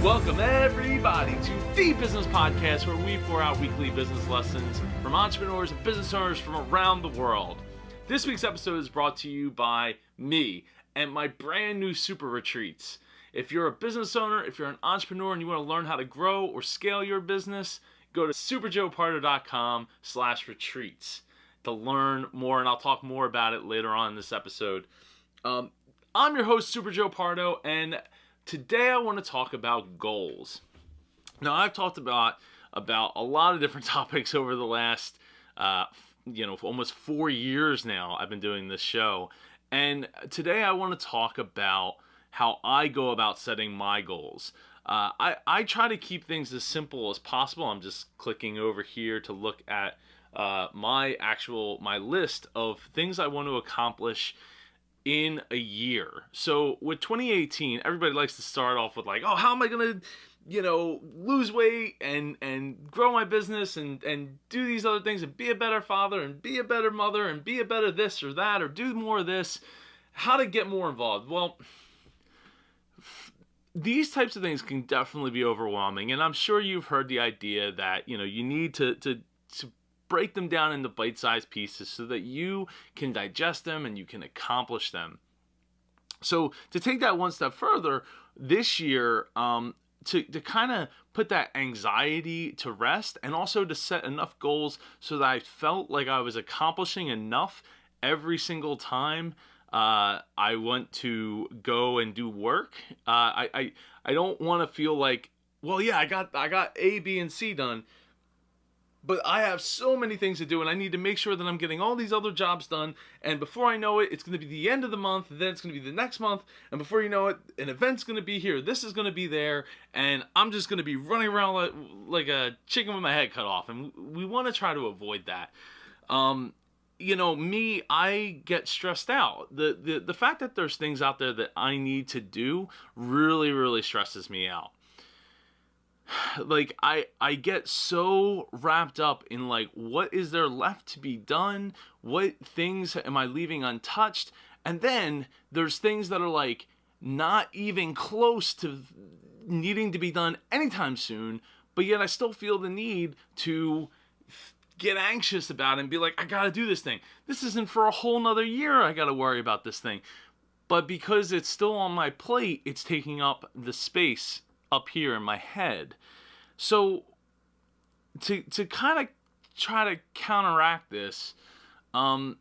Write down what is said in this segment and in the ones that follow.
Welcome everybody to the Business Podcast, where we pour out weekly business lessons from entrepreneurs and business owners from around the world. This week's episode is brought to you by me and my brand new super retreats. If you're a business owner, if you're an entrepreneur and you want to learn how to grow or scale your business, go to superjoepardo.com/retreats to learn more, and I'll talk more about it later on in this episode. I'm your host, Super Joe Pardo, and today I want to talk about goals. Now, I've talked about a lot of different topics over the last, almost 4 years now. I've been doing this show, and today I want to talk about how I go about setting my goals. I try to keep things as simple as possible. I'm just clicking over here to look at my list of things I want to accomplish in a year. So with 2018, everybody likes to start off with like, oh, how am I going to, lose weight and grow my business and do these other things and be a better father and be a better mother and be a better this or that or do more of this, how to get more involved. Well, these types of things can definitely be overwhelming. And I'm sure you've heard the idea that, you need to break them down into bite-sized pieces so that you can digest them and you can accomplish them. So to take that one step further, this year, to kind of put that anxiety to rest and also to set enough goals so that I felt like I was accomplishing enough every single time I want to go and do work. I don't want to feel like, well, yeah, I got A, B, and C done, but I have so many things to do, and I need to make sure that I'm getting all these other jobs done. And before I know it, it's going to be the end of the month, then it's going to be the next month, and before you know it, an event's going to be here, this is going to be there, and I'm just going to be running around like a chicken with my head cut off. And we want to try to avoid that. I get stressed out. The fact that there's things out there that I need to do really, really stresses me out. Like, I get so wrapped up in, like, what is there left to be done? What things am I leaving untouched? And then there's things that are, like, not even close to needing to be done anytime soon, but yet I still feel the need to get anxious about it and be like, I gotta do this thing. This isn't for a whole nother year I gotta worry about this thing. But because it's still on my plate, it's taking up the space up here in my head. So to kind of try to counteract this, I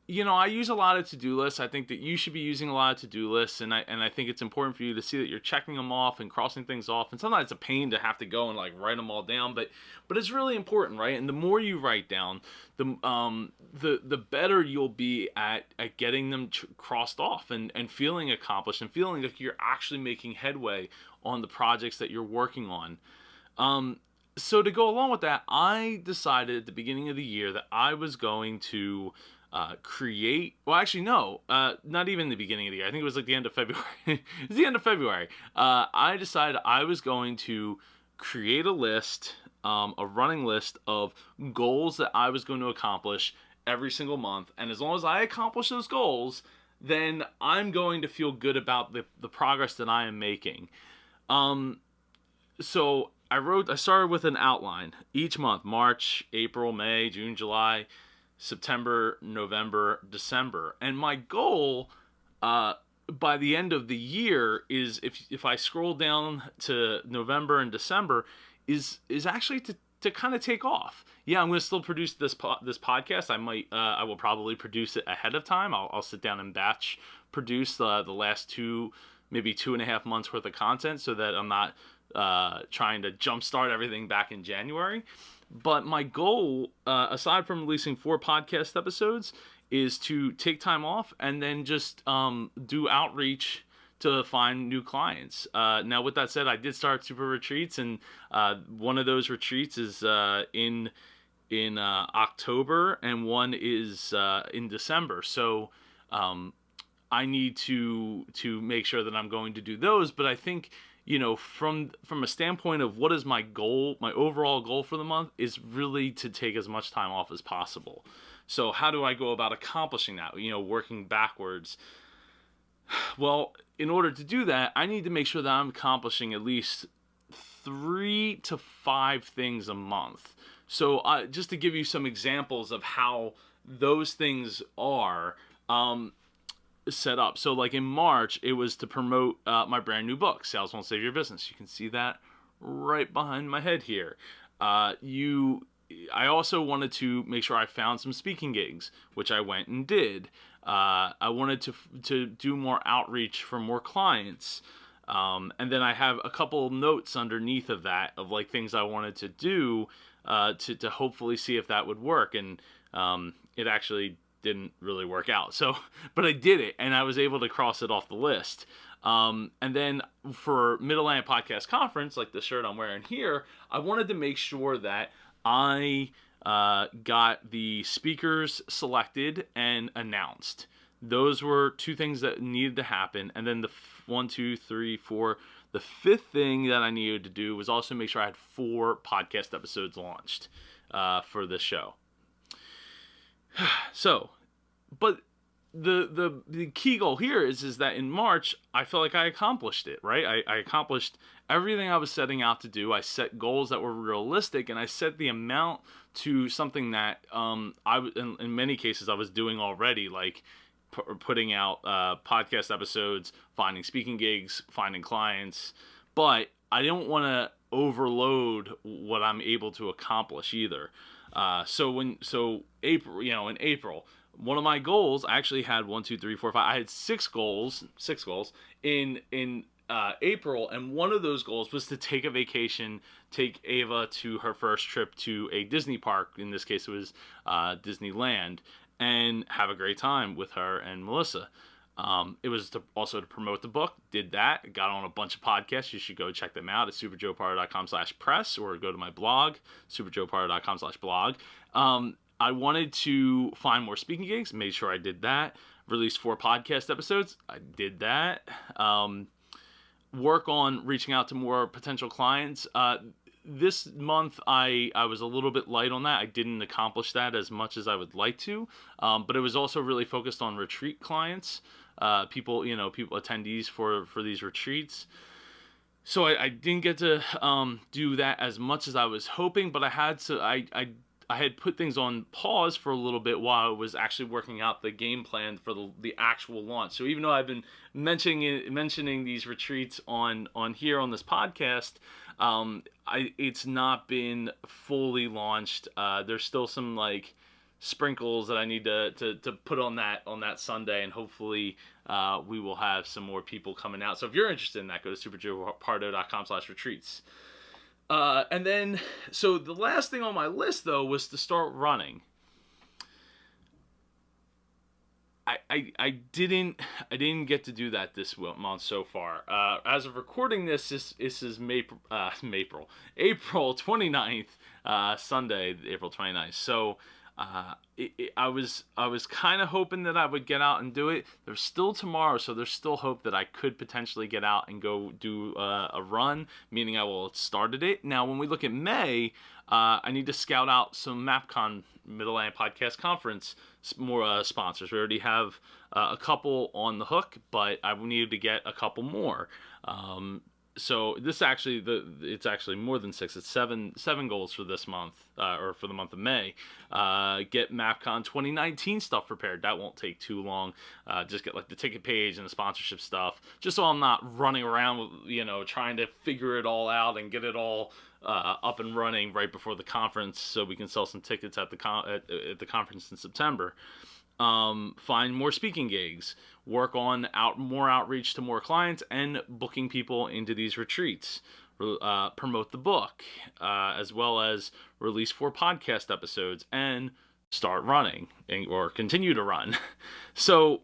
use a lot of to-do lists. I think that you should be using a lot of to-do lists, and I think it's important for you to see that you're checking them off and crossing things off. And sometimes it's a pain to have to go and like write them all down, but it's really important, right? And the more you write down, the better you'll be at getting them crossed off and feeling accomplished and feeling like you're actually making headway on the projects that you're working on. So to go along with that, I decided at the beginning of the year that I was going to not even the beginning of the year. I think it was like the end of February. It was the end of February. I decided I was going to create a list, a running list of goals that I was going to accomplish every single month. And as long as I accomplish those goals, then I'm going to feel good about the progress that I am making. So I started with an outline each month: March, April, May, June, July, September, November, December. And my goal by the end of the year is, if I scroll down to November and December, is actually to kind of take off. Yeah, I'm going to still produce this podcast. I will probably produce it ahead of time. I'll sit down and batch produce the last maybe 2.5 months worth of content, so that I'm not trying to jumpstart everything back in January. But my goal, aside from releasing 4 podcast episodes, is to take time off and then just do outreach to find new clients. Now, with that said, I did start super retreats, and one of those retreats is in October, and one is in December. So I need to make sure that I'm going to do those. But I think, from a standpoint of what is my goal, my overall goal for the month is really to take as much time off as possible. So how do I go about accomplishing that? Working backwards. Well, in order to do that, I need to make sure that I'm accomplishing at least 3 to 5 things a month. So just to give you some examples of how those things are set up. So like in March, it was to promote my brand new book, Sales Won't Save Your Business. You can see that right behind my head here. I also wanted to make sure I found some speaking gigs, which I went and did. I wanted to do more outreach for more clients. And then I have a couple notes underneath of that of like things I wanted to do to hopefully see if that would work. And it actually didn't really work out. So, but I did it and I was able to cross it off the list. And then for Mid-Atlantic Podcast Conference, like the shirt I'm wearing here, I wanted to make sure that I got the speakers selected and announced. Those were 2 things that needed to happen. And then the 1, 2, 3, 4, the 5th thing that I needed to do was also make sure I had 4 podcast episodes launched for this show. So, but the key goal here is that in March, I felt like I accomplished it, right? I accomplished everything I was setting out to do. I set goals that were realistic, and I set the amount to something that in many cases I was doing already, like putting out podcast episodes, finding speaking gigs, finding clients. But I don't want to overload what I'm able to accomplish either. In April, one of my goals, I actually had 1, 2, 3, 4, 5. I had 6 goals in April, and one of those goals was to take a vacation, take Ava to her first trip to a Disney park. In this case, it was Disneyland, and have a great time with her and Melissa. It was also to promote the book. Did that. Got on a bunch of podcasts. You should go check them out at superjoepardo.com/press or go to my blog, superjoepardo.com/blog. I wanted to find more speaking gigs. Made sure I did that. Released 4 podcast episodes. I did that. Work on reaching out to more potential clients. This month, I was a little bit light on that. I didn't accomplish that as much as I would like to. But it was also really focused on retreat clients. People attendees for these retreats. So I didn't get to do that as much as I was hoping, but I had put things on pause for a little bit while I was actually working out the game plan for the actual launch. So even though I've been mentioning these retreats on here on this podcast, it's not been fully launched. There's still some like sprinkles that I need to put on that Sunday, and hopefully we will have some more people coming out. So if you're interested in that, go to superjoepardo.com/retreats. And then, so the last thing on my list though was to start running. I didn't get to do that this month so far. As of recording this is April 29th, Sunday, April 29th. So I was kind of hoping that I would get out and do it. There's still tomorrow, so there's still hope that I could potentially get out and go do a run, meaning I will have started it. Now, when we look at May, I need to scout out some MapCon, Mid-Atlantic Podcast Conference, more sponsors. We already have a couple on the hook, but I needed to get a couple more. So it's actually more than 6. It's seven goals for this month, or for the month of May. Get MapCon 2019 stuff prepared. That won't take too long. Just get like the ticket page and the sponsorship stuff, just so I'm not running around, trying to figure it all out and get it all up and running right before the conference, so we can sell some tickets at the conference in September. Find more speaking gigs, work on more outreach to more clients, and booking people into these retreats. Promote the book, as well as release 4 podcast episodes and start running or continue to run. So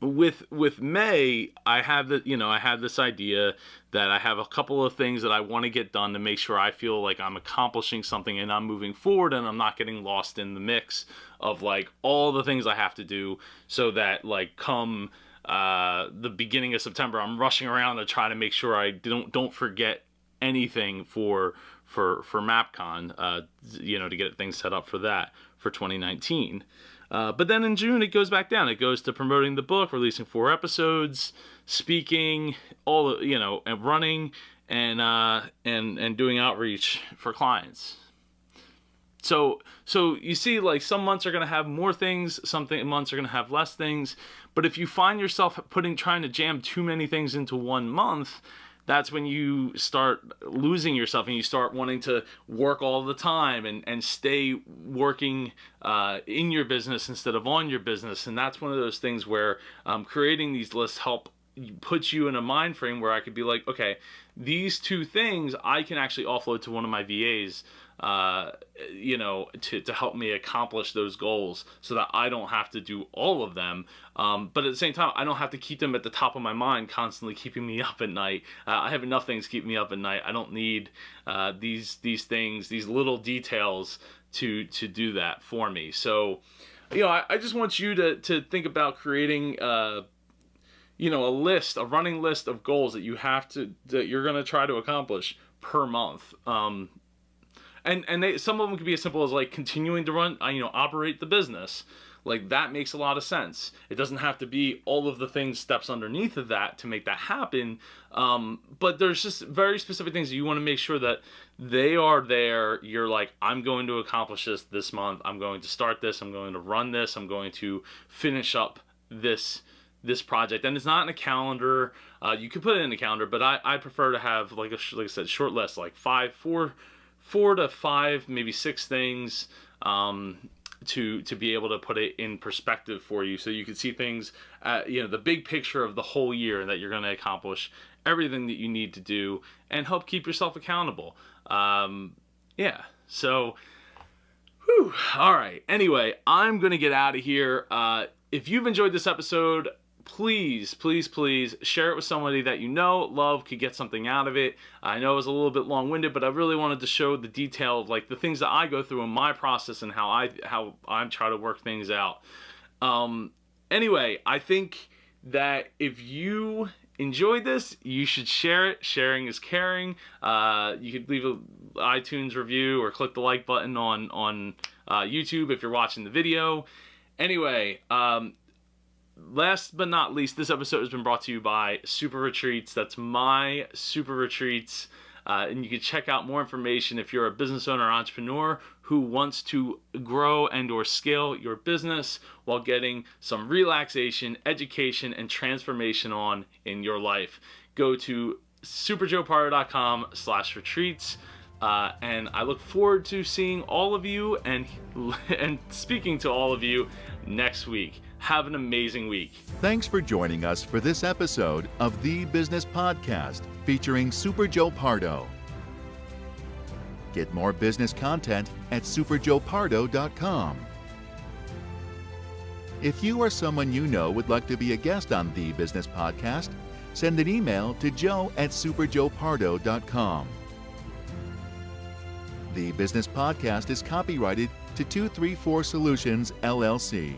with May, I have this idea that I have a couple of things that I want to get done to make sure I feel like I'm accomplishing something and I'm moving forward and I'm not getting lost in the mix of like all the things I have to do, so that like come the beginning of September, I'm rushing around to try to make sure I don't forget anything for MapCon, to get things set up for that for 2019. But then in June, it goes back down. It goes to promoting the book, releasing 4 episodes, speaking, and running, and doing outreach for clients. So you see, like, some months are going to have more things, months are going to have less things. But if you find yourself trying to jam too many things into one month, that's when you start losing yourself and you start wanting to work all the time and stay working in your business instead of on your business. And that's one of those things where creating these lists puts you in a mind frame where I could be like, okay, these 2 things I can actually offload to one of my VAs, to help me accomplish those goals so that I don't have to do all of them. But at the same time, I don't have to keep them at the top of my mind, constantly keeping me up at night. I have enough things keeping me up at night. I don't need these things, these little details to do that for me. So, I just want you to think about creating a running list of goals that you're going to try to accomplish per month. And some of them could be as simple as like continuing to operate the business. Like, that makes a lot of sense. It doesn't have to be all of the steps underneath of that to make that happen. But there's just very specific things that you want to make sure that they are there. You're like, I'm going to accomplish this month. I'm going to start this. I'm going to run this. I'm going to finish up this project. And it's not in a calendar. You could put it in a calendar, but I prefer to have, like I said, short list, like 4 to 5, maybe 6 things, to be able to put it in perspective for you, so you can see things, the big picture of the whole year, that you're going to accomplish everything that you need to do and help keep yourself accountable. So, all right. Anyway, I'm going to get out of here. If you've enjoyed this episode, please share it with somebody that love, could get something out of it. I know it was a little bit long-winded, but I really wanted to show the detail of, like, the things that I go through in my process and how I try to work things out. Anyway, I think that if you enjoyed this, you should share it. Sharing is caring. You could leave an iTunes review or click the like button on YouTube if you're watching the video. Anyway, last but not least, this episode has been brought to you by Super Retreats. That's my Super Retreats. And you can check out more information if you're a business owner or entrepreneur who wants to grow and or scale your business while getting some relaxation, education, and transformation on in your life. Go to superjoepardo.com/retreats. And I look forward to seeing all of you and speaking to all of you next week. Have an amazing week. Thanks for joining us for this episode of The Business Podcast featuring Super Joe Pardo. Get more business content at superjoepardo.com. If you or someone you know would like to be a guest on The Business Podcast, send an email to joe@superjoepardo.com. The Business Podcast is copyrighted to 234 Solutions, LLC.